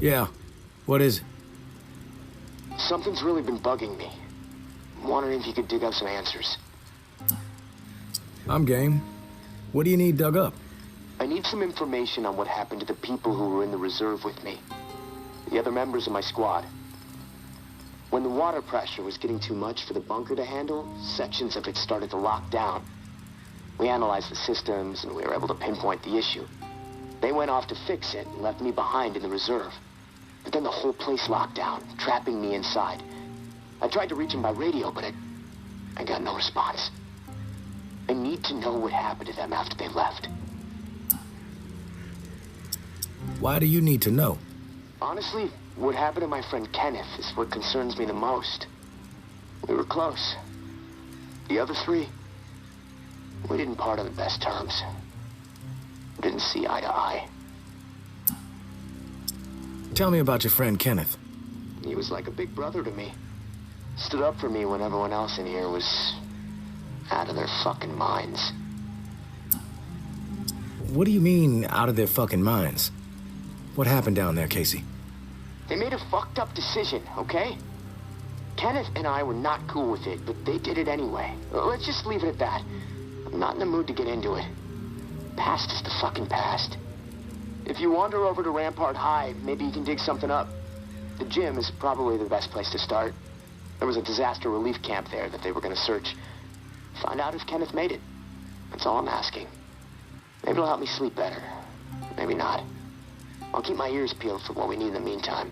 Yeah. What is it? Something's really been bugging me. I'm wondering if you could dig up some answers. I'm game. What do you need dug up? I need some information on what happened to the people who were in the reserve with me. The other members of my squad. When the water pressure was getting too much for the bunker to handle, sections of it started to lock down. We analyzed the systems and we were able to pinpoint the issue. They went off to fix it and left me behind in the reserve. But then the whole place locked down, trapping me inside. I tried to reach them by radio, but I got no response. I need to know what happened to them after they left. Why do you need to know? Honestly, what happened to my friend Kenneth is what concerns me the most. We were close. The other three, we didn't part on the best terms. We didn't see eye to eye. Tell me about your friend Kenneth. He was like a big brother to me. Stood up for me when everyone else in here was out of their fucking minds. What do you mean, out of their fucking minds? What happened down there, Casey? They made a fucked up decision, okay? Kenneth and I were not cool with it, but they did it anyway. Let's just leave it at that. I'm not in the mood to get into it. Past is the fucking past. If you wander over to Rampart High, maybe you can dig something up. The gym is probably the best place to start. There was a disaster relief camp there that they were gonna search. Find out if Kenneth made it. That's all I'm asking. Maybe it'll help me sleep better. Maybe not. I'll keep my ears peeled for what we need in the meantime.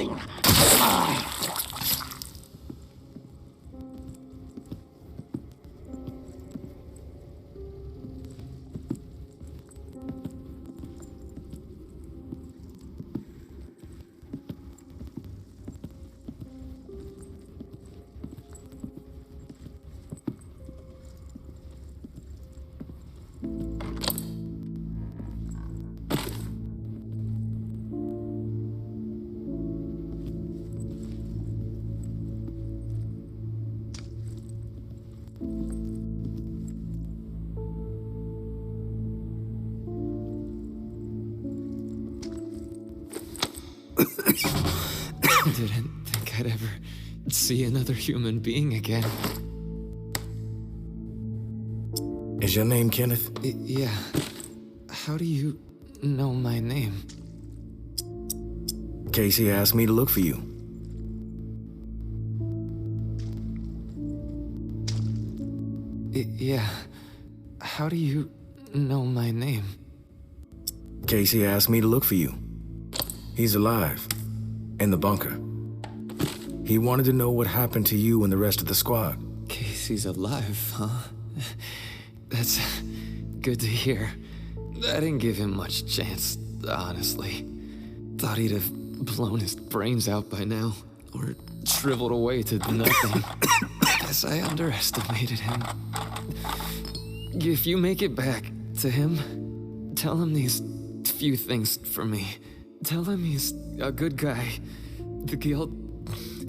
something. Didn't think I'd ever see another human being again. Is your name Kenneth? Yeah. How do you know my name? Casey asked me to look for you. Yeah. How do you know my name? Casey asked me to look for you. He's alive. In the bunker. He wanted to know what happened to you and the rest of the squad. Casey's alive, huh? That's good to hear. I didn't give him much chance, honestly. Thought he'd have blown his brains out by now, or shriveled away to nothing. Guess I underestimated him. If you make it back to him, tell him these few things for me. Tell him he's a good guy. The guilt,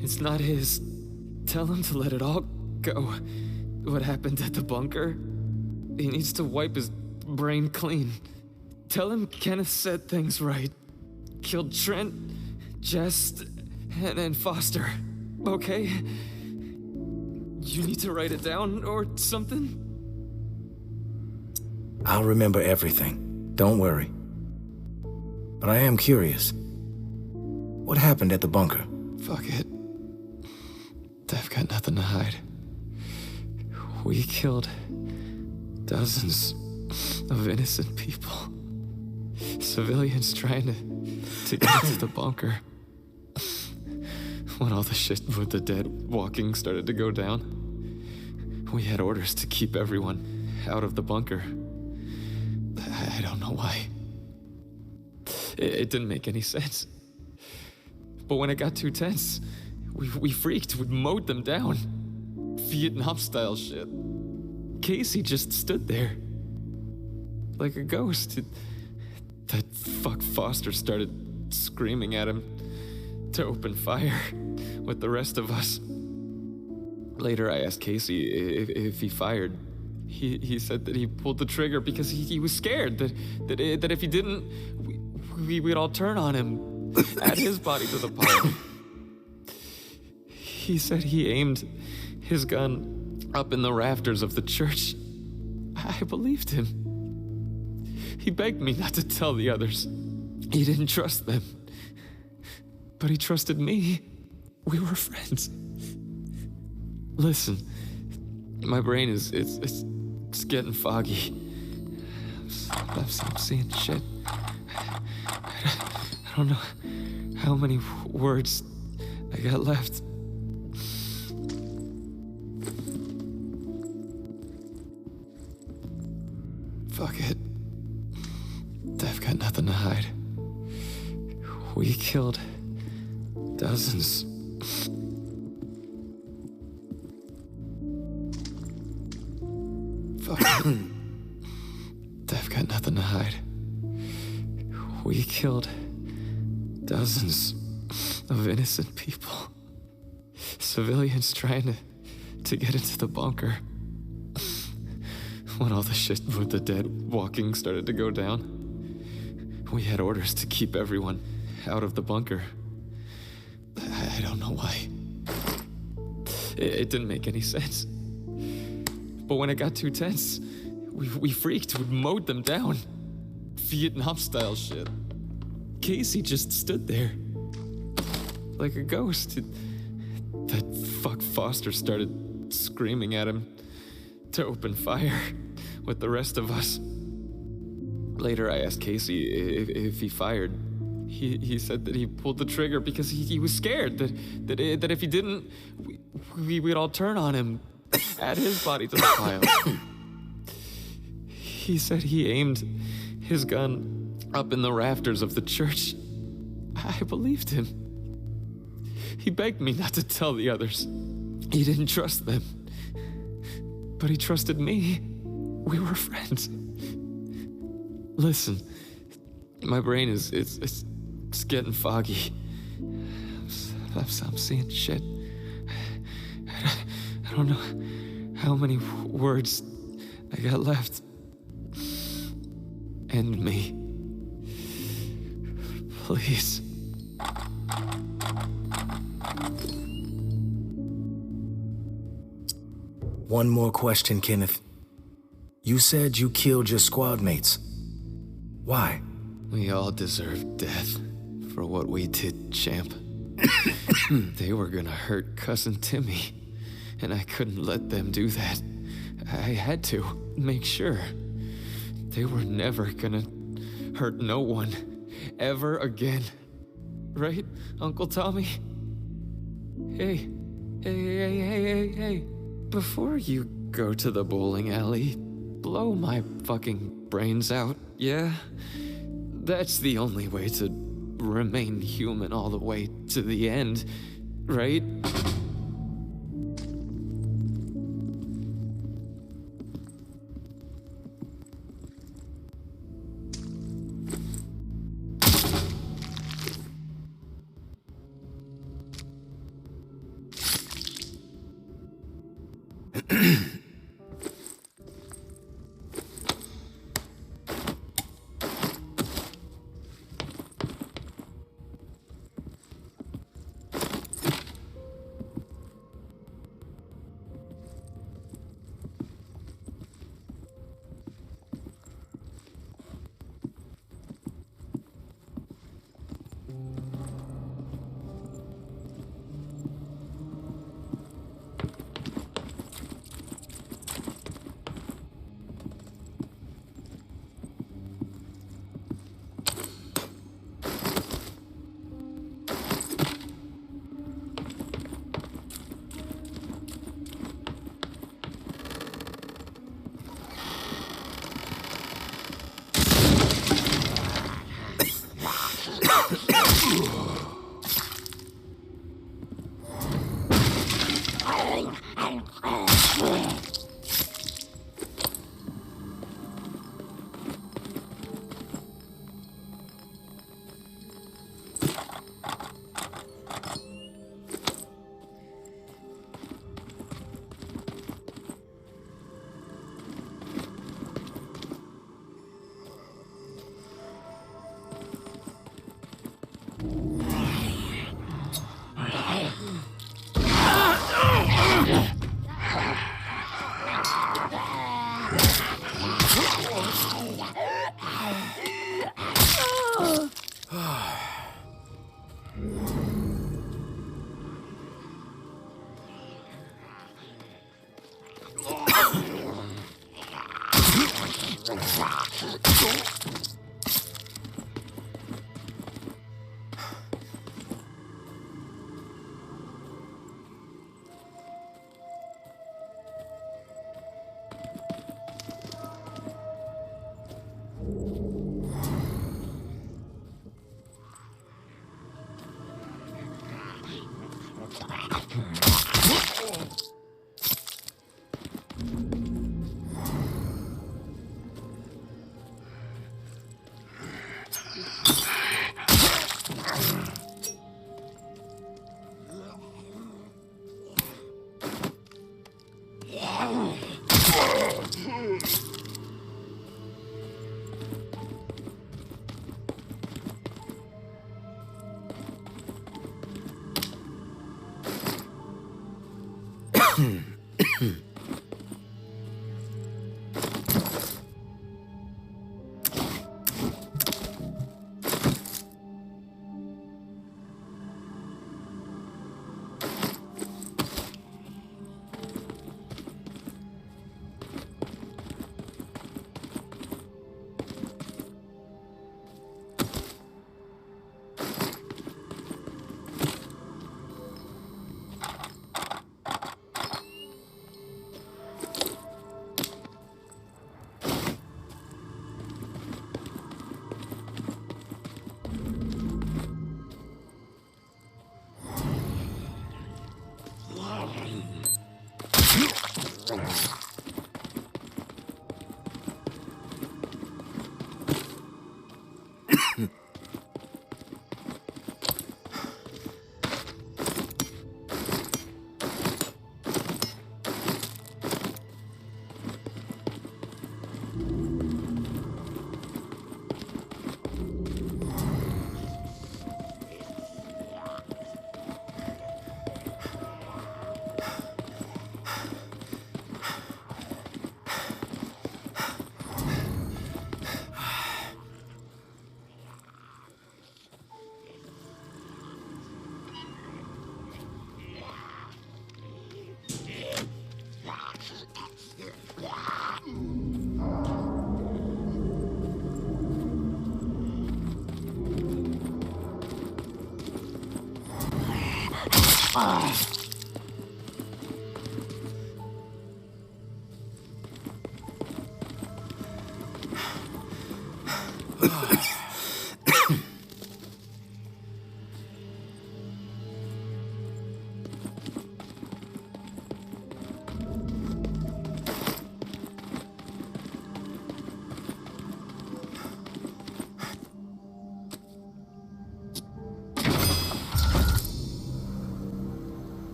it's not his. Tell him to let it all go. What happened at the bunker? He needs to wipe his brain clean. Tell him Kenneth said things right. Killed Trent, Jess, and Foster. Okay? You need to write it down or something? I'll remember everything. Don't worry. But I am curious. What happened at the bunker? Fuck it. I've got nothing to hide. We killed dozens of innocent people. Civilians trying to get into the bunker. When all the shit with the dead walking started to go down, we had orders to keep everyone out of the bunker. I don't know why. It didn't make any sense. But when it got too tense, we freaked. We mowed them down. Vietnam-style shit. Casey just stood there. Like a ghost. That fuck Foster started screaming at him to open fire with the rest of us. Later, I asked Casey if he fired. He said that he pulled the trigger because he was scared that if he didn't, we'd all turn on him, add his body to the pile. He said he aimed his gun up in the rafters of the church. I believed him. He begged me not to tell the others. He didn't trust them. But he trusted me. We were friends. Listen, my brain is getting foggy. I'm seeing shit. I don't know how many words I got left. Fuck it. I've got nothing to hide. We killed dozens. Fuck it. I've got nothing to hide. We killed dozens of innocent people. Civilians trying to get into the bunker. When all the shit with the dead walking started to go down, we had orders to keep everyone out of the bunker. I don't know why. It didn't make any sense. But when it got too tense, we freaked. We mowed them down. Vietnam-style shit. Casey just stood there. Like a ghost. That fuck Foster started screaming at him to open fire with the rest of us. Later, I asked Casey if he fired. He said that he pulled the trigger because he was scared that if he didn't, we'd all turn on him, add his body to the pile. He said he aimed his gun up in the rafters of the church. I believed him. He begged me not to tell the others. He didn't trust them. But he trusted me. We were friends. Listen, my brain is getting foggy. I'm seeing shit. I don't know how many words I got left. End me. Please. One more question, Kenneth. You said you killed your squad mates. Why? We all deserve death for what we did, champ. They were gonna hurt Cousin Timmy, and I couldn't let them do that. I had to make sure. They were never gonna hurt no one, ever again. Right, Uncle Tommy? Hey. Before you go to the bowling alley, blow my fucking brains out, yeah? That's the only way to remain human all the way to the end, right?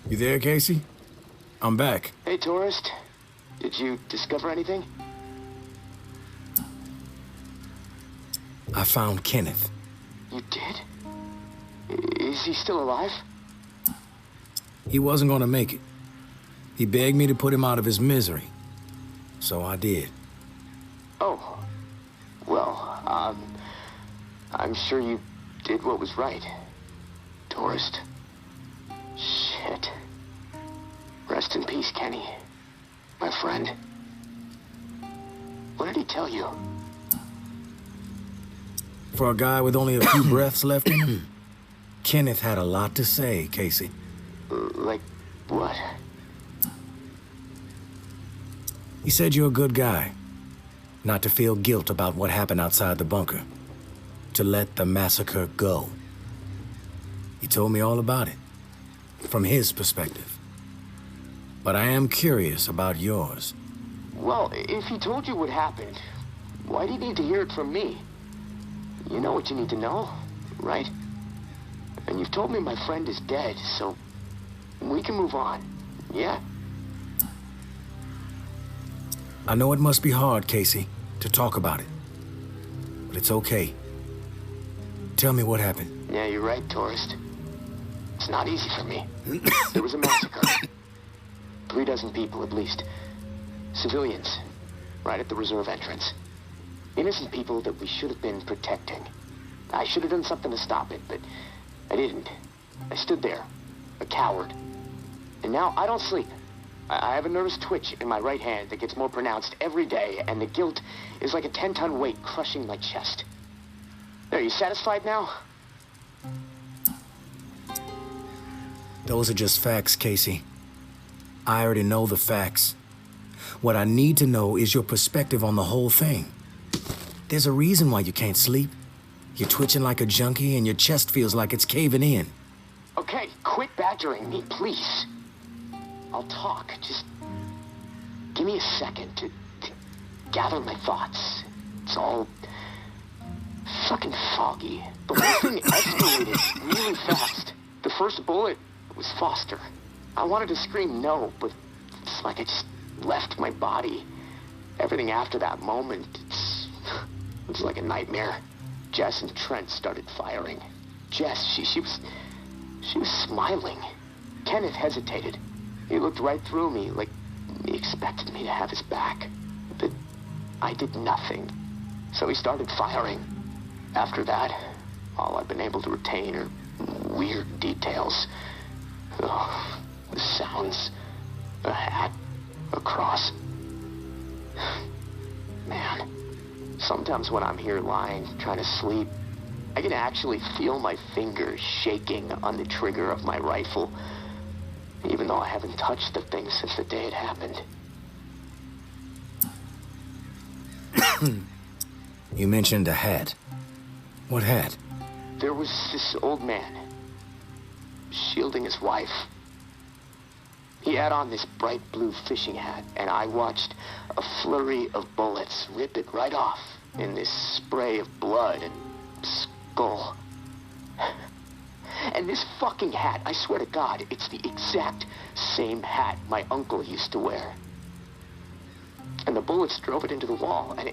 You there, Casey? I'm back. Hey, tourist. Did you discover anything? I found Kenneth. You did? Is he still alive? He wasn't gonna make it. He begged me to put him out of his misery. So I did. Oh. Well, I'm sure you did what was right. Tourist. Shit. Rest in peace, Kenny. My friend. What did he tell you? For a guy with only a few breaths left in him, Kenneth had a lot to say, Casey. Like what? He said you're a good guy. Not to feel guilt about what happened outside the bunker. To let the massacre go. He told me all about it. From his perspective. But I am curious about yours. Well, if he told you what happened, why do you need to hear it from me? You know what you need to know, right? And you've told me my friend is dead, so we can move on, yeah? I know it must be hard, Casey, to talk about it. But it's okay. Tell me what happened. Yeah, you're right, tourist. It's not easy for me. There was a massacre. 36 people at least. Civilians, right at the reserve entrance. Innocent people that we should have been protecting. I should have done something to stop it, but I didn't. I stood there, a coward. And now I don't sleep. I have a nervous twitch in my right hand that gets more pronounced every day, and the guilt is like a 10-ton weight crushing my chest. Are you satisfied now? Those are just facts, Casey. I already know the facts. What I need to know is your perspective on the whole thing. There's a reason why you can't sleep. You're twitching like a junkie and your chest feels like it's caving in. Okay, quit badgering me, please. I'll talk. Just give me a second to gather my thoughts. It's all fucking foggy. The whole thing escalated really fast. The first bullet was Foster. I wanted to scream no, but it's like I just left my body. Everything after that moment, it's like a nightmare. Jess and Trent started firing. Jess, she was smiling. Kenneth hesitated. He looked right through me, like he expected me to have his back. But I did nothing. So he started firing. After that, all I've been able to retain are weird details. Oh, the sounds, a hat, a cross. Man, sometimes when I'm here lying, trying to sleep, I can actually feel my fingers shaking on the trigger of my rifle, even though I haven't touched the thing since the day it happened. You mentioned a hat. What hat? There was this old man, shielding his wife. He had on this bright blue fishing hat, and I watched a flurry of bullets rip it right off in this spray of blood and skull. And this fucking hat, I swear to God, it's the exact same hat my uncle used to wear. And the bullets drove it into the wall, and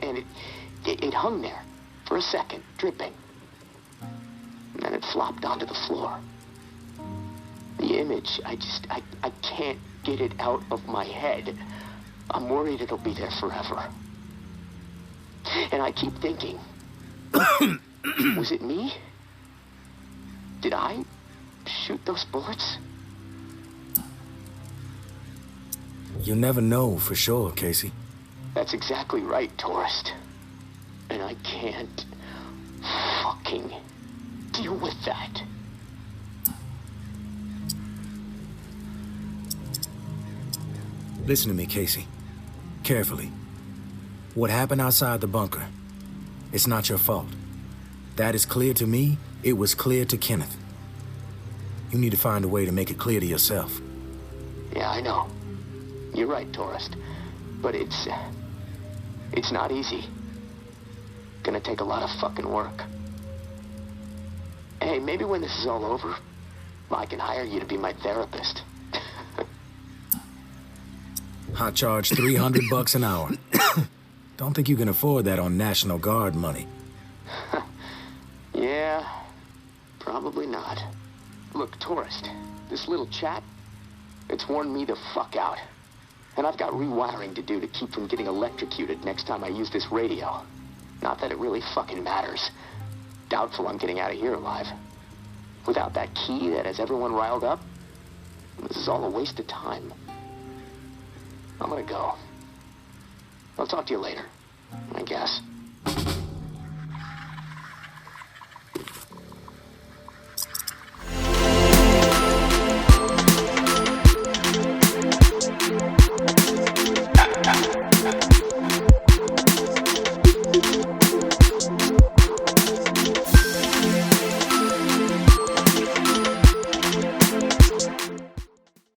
it hung there for a second, dripping. And then it flopped onto the floor. The image, I can't get it out of my head. I'm worried it'll be there forever. And I keep thinking, was it me? Did I shoot those bullets? You'll never know for sure, Casey. That's exactly right, tourist. And I can't fucking deal with that. Listen to me, Casey. Carefully. What happened outside the bunker, it's not your fault. That is clear to me. It was clear to Kenneth. You need to find a way to make it clear to yourself. Yeah, I know. You're right, tourist. But it's not easy. Gonna take a lot of fucking work. Hey, maybe when this is all over, I can hire you to be my therapist. I charge $300 an hour. Don't think you can afford that on National Guard money. Yeah, probably not. Look, tourist, this little chat, it's worn me the fuck out. And I've got rewiring to do to keep from getting electrocuted next time I use this radio. Not that it really fucking matters. Doubtful I'm getting out of here alive. Without that key that has everyone riled up, this is all a waste of time. I'm gonna go. I'll talk to you later, I guess.